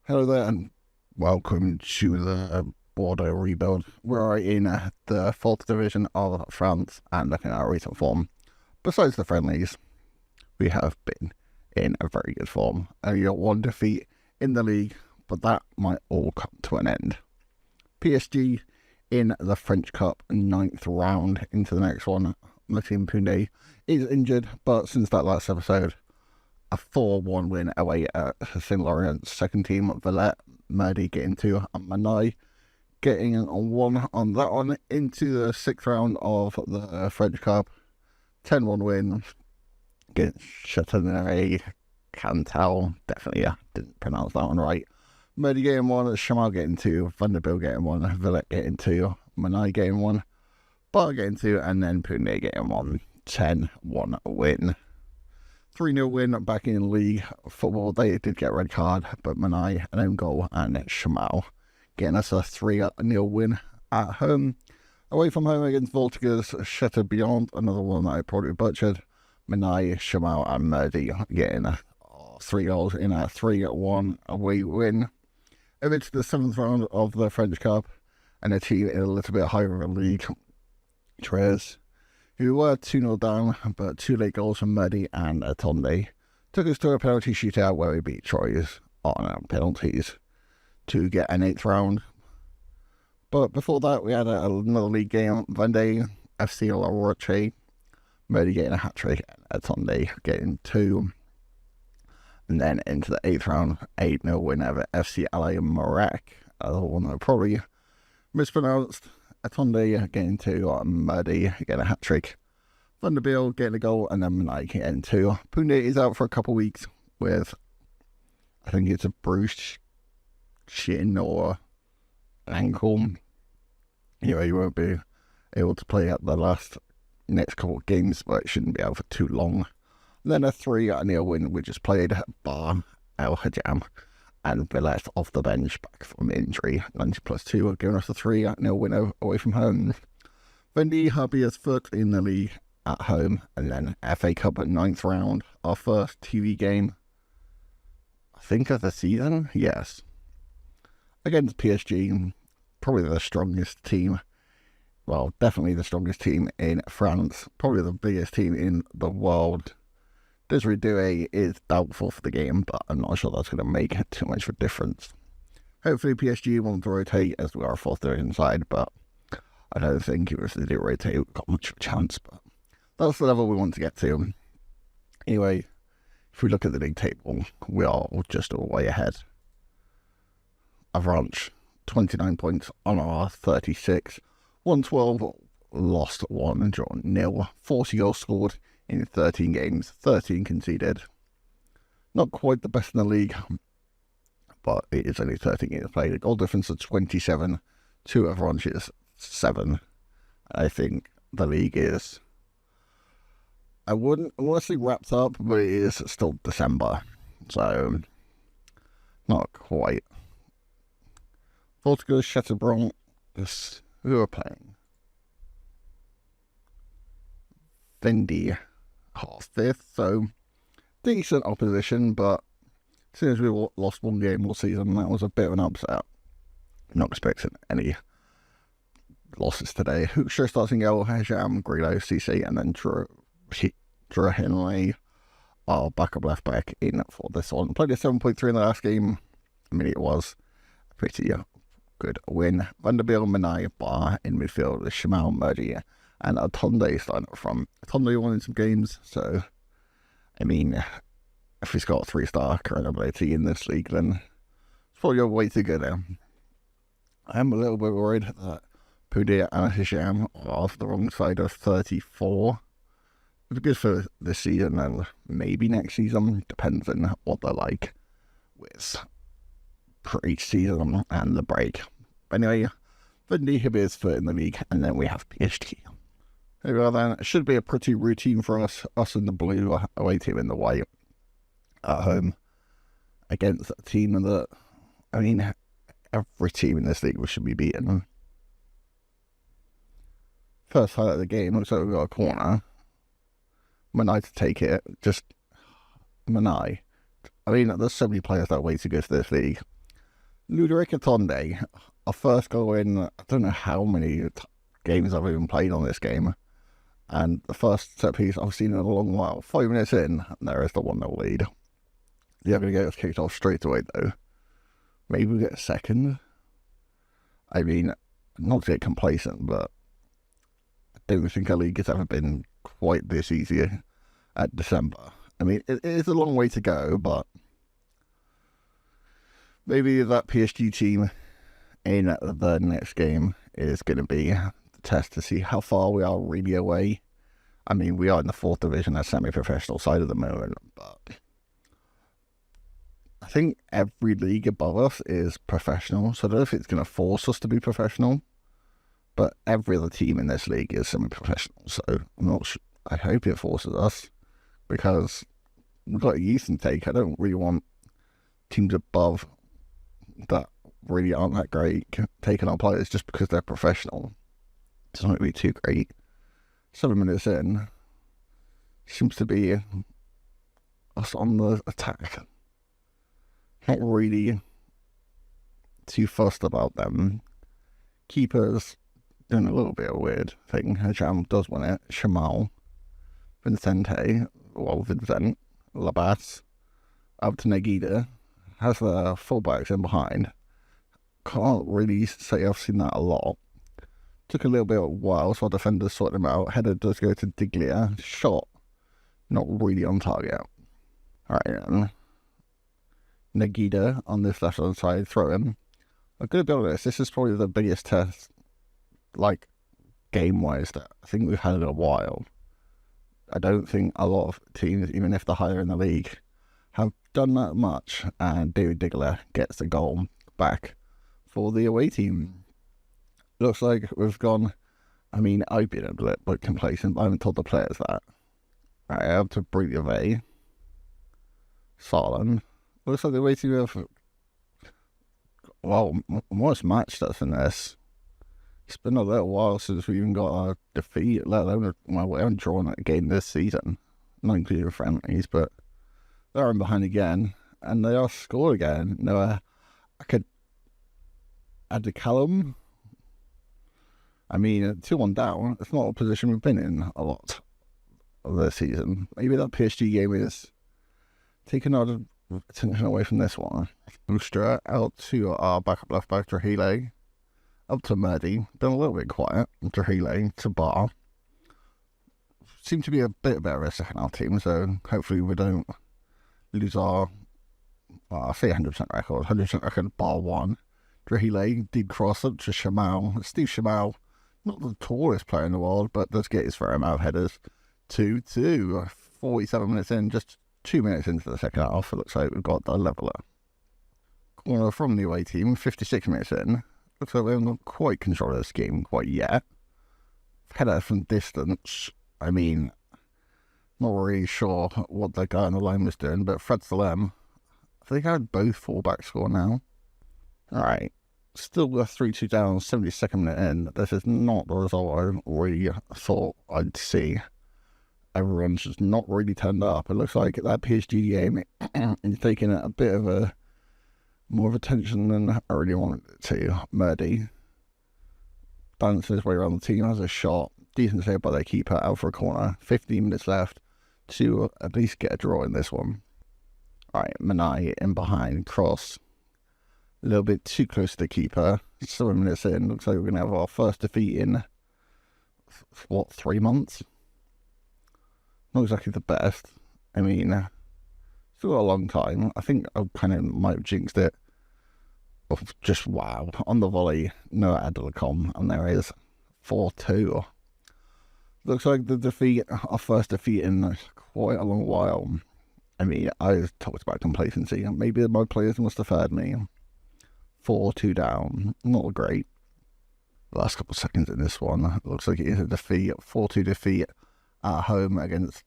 Hello there and welcome to the Bordeaux rebuild. We're in the 4th division of France and looking at our recent form. Besides the friendlies, we have been in a very good form. Only got one defeat in the league, but that might all come to an end. PSG in the French Cup 9th round into the next one. Matmut Atlantique is injured, but since that last episode, a 4-1 win away at St. Laurent's second team. Goliath, Merdy getting 2, and Manai getting 1 on that one into the 6th round of the French Cup. 10-1 win against Chateauneuf Cantal. Definitely, didn't pronounce that one right. Merdy getting 1, Shamal getting 2, Vanderbilt getting 1, Villette getting 2, Manai getting 1, Bar getting 2, and then Pune getting 1. 10-1 win. 3-0 win back in League football. They did get a red card, but Manai an own goal and Shamal getting us a 3-0 win at home. Away from home against Voltigeurs, Chateaubriand, another one that I probably butchered. Manai, Shamal and Merdy getting 3 goals in a 3-1 away win. Over to the 7th round of the French Cup, and a team in a little bit higher in the league, Tres, who were 2-0 down, but 2 late goals from Merdy and Atonde took us to a penalty shootout where we beat Troyes on penalties to get an 8th round. But before that, we had another league game. Vendée, FC La Roche, Merdy getting a hat-trick and Atonde getting 2. And then into the 8th round, 8-0 win over FC LA Morac, another one that I probably mispronounced. Atonde getting 2, Merdy getting a hat-trick, Vanderbilt getting a goal, and then Manai getting 2. Pune is out for a couple of weeks with, I think it's a bruised shin or ankle. Anyway, he won't be able to play at the next couple of games, but it shouldn't be out for too long. And then a 3-0 win, we just played Bar El Hajam and Goliath off the bench back from injury. 90+2 giving us a 3-0 win away from home. Vendée happy as foot in the league at home, and then FA Cup at 9th round. Our first TV game, I think, of the season. Yes, against PSG, probably the strongest team. Well, definitely the strongest team in France. Probably the biggest team in the world. Desiree Doué is doubtful for the game, but I'm not sure that's going to make too much of a difference. Hopefully PSG won't rotate as we are 4th division side, but I don't think if they do rotate, we've got much of a chance. But that's the level we want to get to. Anyway, if we look at the league table, we are just way ahead. Avranches, 29 points on our 36. 112, lost 1 and drawn 0. 40 goals scored in 13 games, 13 conceded. Not quite the best in the league, but it is only 13 games played. A goal difference of 27 to Avranches 7. I think the league is, I want to say wrapped up, but it is still December, so not quite. Voltigeurs, Chateaubriand, who are playing? Vendée, 5th, so decent opposition, but as soon as we lost 1 game all season, that was a bit of an upset. Not expecting any losses today. Hoekstra starting goal, Hajam, Grillo, CC, and then Drahenley, our backup left back, in for this one. Played a 7.3 in the last game. I mean, it was a pretty good win. Vanderbilt, Manai, Bar in midfield, Shamal, Merdy, and Atonde starting up from. Atonde won in some games, so I mean, if he's got a 3-star current ability in this league, then it's probably a way to go there. I am a little bit worried that Pune and Hisham are off the wrong side of 34. It's good for this season and maybe next season, depends on what they're like with pre-season and the break. But anyway, Vendée is foot in the league, and then we have PSG. Here we are then. It should be a pretty routine for us in the blue, away team in the white, at home, against a team that, I mean, every team in this league we should be beating. First highlight of the game, looks like we've got a corner. Manai to take it, just Manai. I mean, there's so many players that are way too good for this league. Ludwig Tonde, our first goal in, I don't know how many games I've even played on this game. And the first set piece I've seen in a long while. 5 minutes in, and there is the 1-0 lead. They're going to get us kicked off straight away, though. Maybe we get a second. I mean, not to get complacent, but I don't think a league has ever been quite this easy at December. I mean, it is a long way to go, but maybe that PSG team in the next game is going to be the test to see how far we are really away. I mean, we are in the 4th division, a semi-professional side at the moment, but I think every league above us is professional, so I don't know if it's going to force us to be professional, but every other team in this league is semi-professional, so I'm not sure. I hope it forces us, because we've got a youth intake. I don't really want teams above that really aren't that great taking our players just because they're professional. It's not going to be too great. 7 minutes in, seems to be us on the attack. Not really too fussed about them. Keepers doing a little bit of a weird thing. Jam does win it. Shamal, Vincent, Labas, up to Negida, has the fullbacks in behind. Can't really say I've seen that a lot. Took a little bit of a while, so our defenders sorted him out. Header does go to Diglia. Shot, not really on target. Alright then. Negida on this left hand side, throw him. I'm going to be honest, this is probably the biggest test, like, game-wise, that I think we've had in a while. I don't think a lot of teams, even if they're higher in the league, have done that much, and David Digler gets the goal back for the away team. Looks like we've gone, I mean, I've been a bit complacent, but I haven't told the players that. Right, I have to break the away. Salem. Looks like the away team have, well, almost matched us in this. It's been a little while since we even got a defeat, let alone, well, we haven't drawn a game this season, not including friendlies, but they're in behind again, and they are scored again. No, I could add to Callum. I mean, 2-1 down, it's not a position we've been in a lot of this season. Maybe that PSG game is taking our attention away from this one. Lustra out to our backup left back, Trahile. Up to Murdy, been a little bit quiet. Trahile to Bar. Seem to be a bit better a second half team, so hopefully we don't lose our, I say 100% record, 100% record bar 1. Trahile did cross up to Shamal. Steve Shamal, not the tallest player in the world, but does get his fair amount of headers. 2-2, 47 minutes in, just 2 minutes into the second half, it looks like we've got the leveller. Corner from the away team, 56 minutes in. Looks like we haven't got quite control of this game quite yet. Header from distance. I mean, not really sure what the guy on the line was doing, but Fred Salem, I think I had both fullbacks score now. Alright, still got 3-2 down, 72nd minute in. This is not the result I really thought I'd see. Everyone's just not really turned up. It looks like that PSG game is taking a bit of a more of attention than I really wanted it to. Murdy dances his way around the team, has a shot. Decent save by their keeper, out for a corner. 15 minutes left to at least get a draw in this one. Alright, Manai in behind, cross. A little bit too close to the keeper. 7 minutes in, looks like we're going to have our first defeat in, 3 months? Not exactly the best. I mean, still got a long time. I think I kind of might have jinxed it. Oh, just wow. On the volley, Noah Adelacom, and there is 4-2. Looks like the defeat, our first defeat in quite a long while. I mean, I talked about complacency. Maybe my players must have heard me. 4-2 down. Not great. Last couple of seconds in this one. Looks like it is a defeat. 4-2 defeat at home against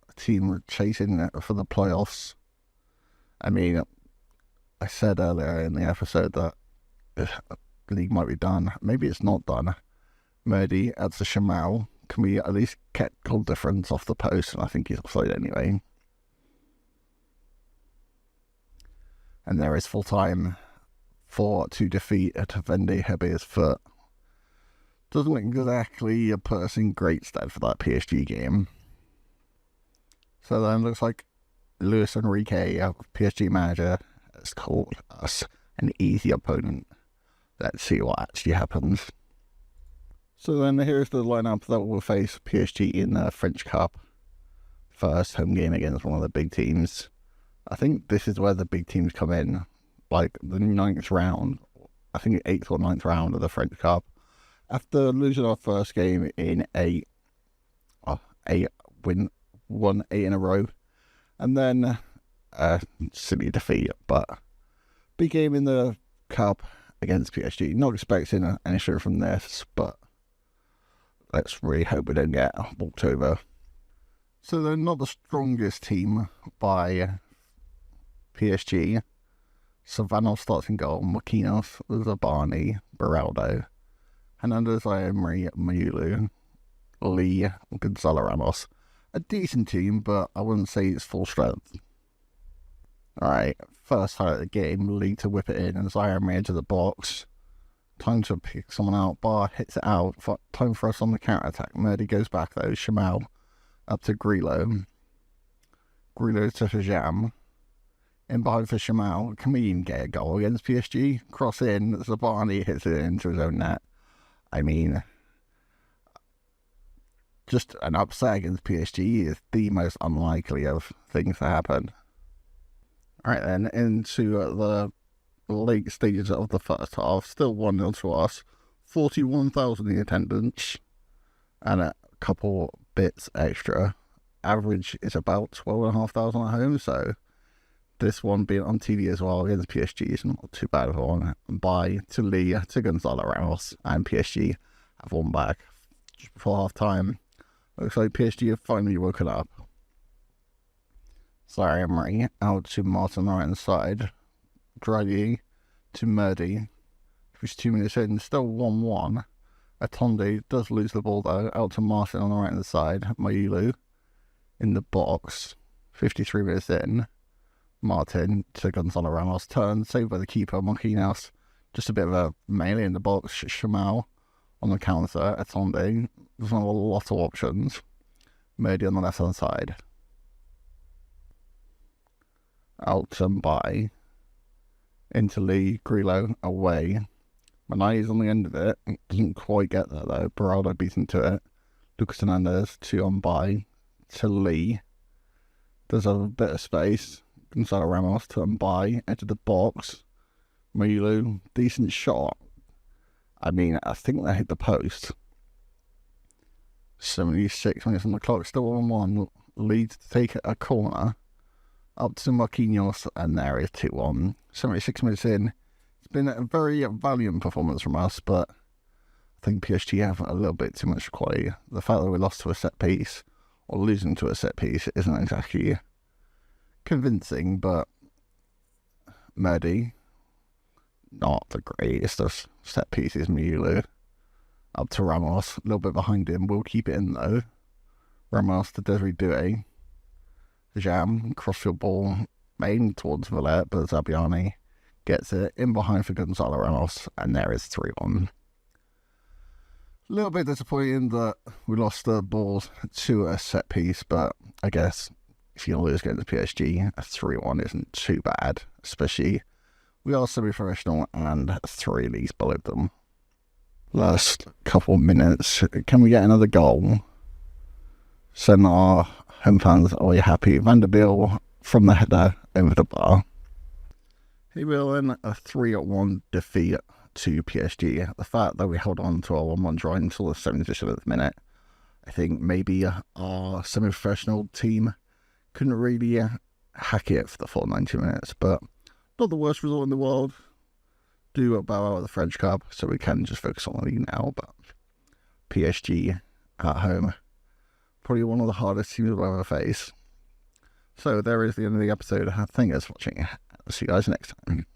a team chasing for the playoffs. I mean, I said earlier in the episode that the league might be done. Maybe it's not done. Murdy adds the Shamal. Can we at least get goal difference off the post? And I think he's offside anyway. And there is full time. to defeat a defending Hebbe's foot. Doesn't exactly put us in great stead for that PSG game. So then looks like Luis Enrique, our PSG manager, has called us an easy opponent. Let's see what actually happens. So then here's the lineup that will face PSG in the French Cup. First home game against one of the big teams. I think this is where the big teams come in, like the 9th round, I think 8th or 9th round of the French Cup. After losing our first game in won 8 in a row, and then a silly defeat, but big game in the Cup against PSG. Not expecting anything from this, but let's really hope we don't get walked over. So they're not the strongest team by PSG. Savannah starts in goal, Marquinhos, Zabani, Beraldo, Hernandez, Emery, Mayulu, Lee, Gonzalo Ramos. A decent team, but I wouldn't say it's full strength. Alright, first highlight of the game, Lee to whip it in, and Emery into the box. Time to pick someone out, Bar hits it out, time for us on the counter-attack. Murdy goes back though, Shamal up to Grillo. Grillo to Fajam. In behind for Shamal. Can we even get a goal against PSG? Cross in, Zabani hits it into his own net. I mean, just an upset against PSG is the most unlikely of things to happen. Alright then, into the late stages of the first half. Still 1-0 to us. 41,000 in attendance. And a couple bits extra. Average is about 12,500 at home, so this one being on TV as well against PSG is not too bad of a one. Bye to Lee, to Gonzalo Ramos, and PSG have won back just before half time. Looks like PSG have finally woken up. Sorry, Emery out to Martin right inside. Draghi to Murdy. 2 minutes in, still 1-1. Atonde does lose the ball though, out to Martin on the right hand side. Mayulu in the box. 53 minutes in. Martin to Gonzalo Ramos, turn, saved by the keeper, Marquinhos. Just a bit of a melee in the box. Shamal on the counter. Atonde. There's not a lot of options. Murdy on the left hand side. Out and by. Into Lee, Grillo away. Manai's on the end of it. Doesn't quite get there though. Beraldo beats into it. Lucas Hernandez, 2 on by. To Lee. There's a bit of space. Gonzalo Ramos to by. Into the box. Mayulu, decent shot. I mean, I think they hit the post. 76 minutes on the clock. Still 1-1. Lee to take a corner. Up to Marquinhos, and there is 2-1. 76 minutes in. It's been a very valiant performance from us, but I think PSG have a little bit too much quality. The fact that we lost to a set piece, or losing to a set piece, isn't exactly convincing, but Murdy, not the greatest of set pieces. Mayulu up to Ramos, a little bit behind him. We'll keep it in though. Ramos to Desiree Doué. Jam, crossfield ball, made towards Villette, but Zabiani gets it in behind for Gonzalo Ramos, and there is 3-1. A little bit disappointing that we lost the ball to a set piece, but I guess if you lose against PSG, a 3-1 isn't too bad, especially we are semi-professional and 3 leagues below them. Last couple minutes, can we get another goal? Send our home fans, are you happy? Vanderbilt from the header over the bar. He will in a 3-1 defeat to PSG. The fact that we held on to our 1-1 draw until the 77th minute, I think maybe our semi-professional team couldn't really hack it for the full 90 minutes, but not the worst result in the world. Do bow out of the French Cup, so we can just focus on the league now, but PSG at home, probably one of the hardest teams we'll ever face. So there is the end of the episode. Thank you guys for watching. I'll see you guys next time.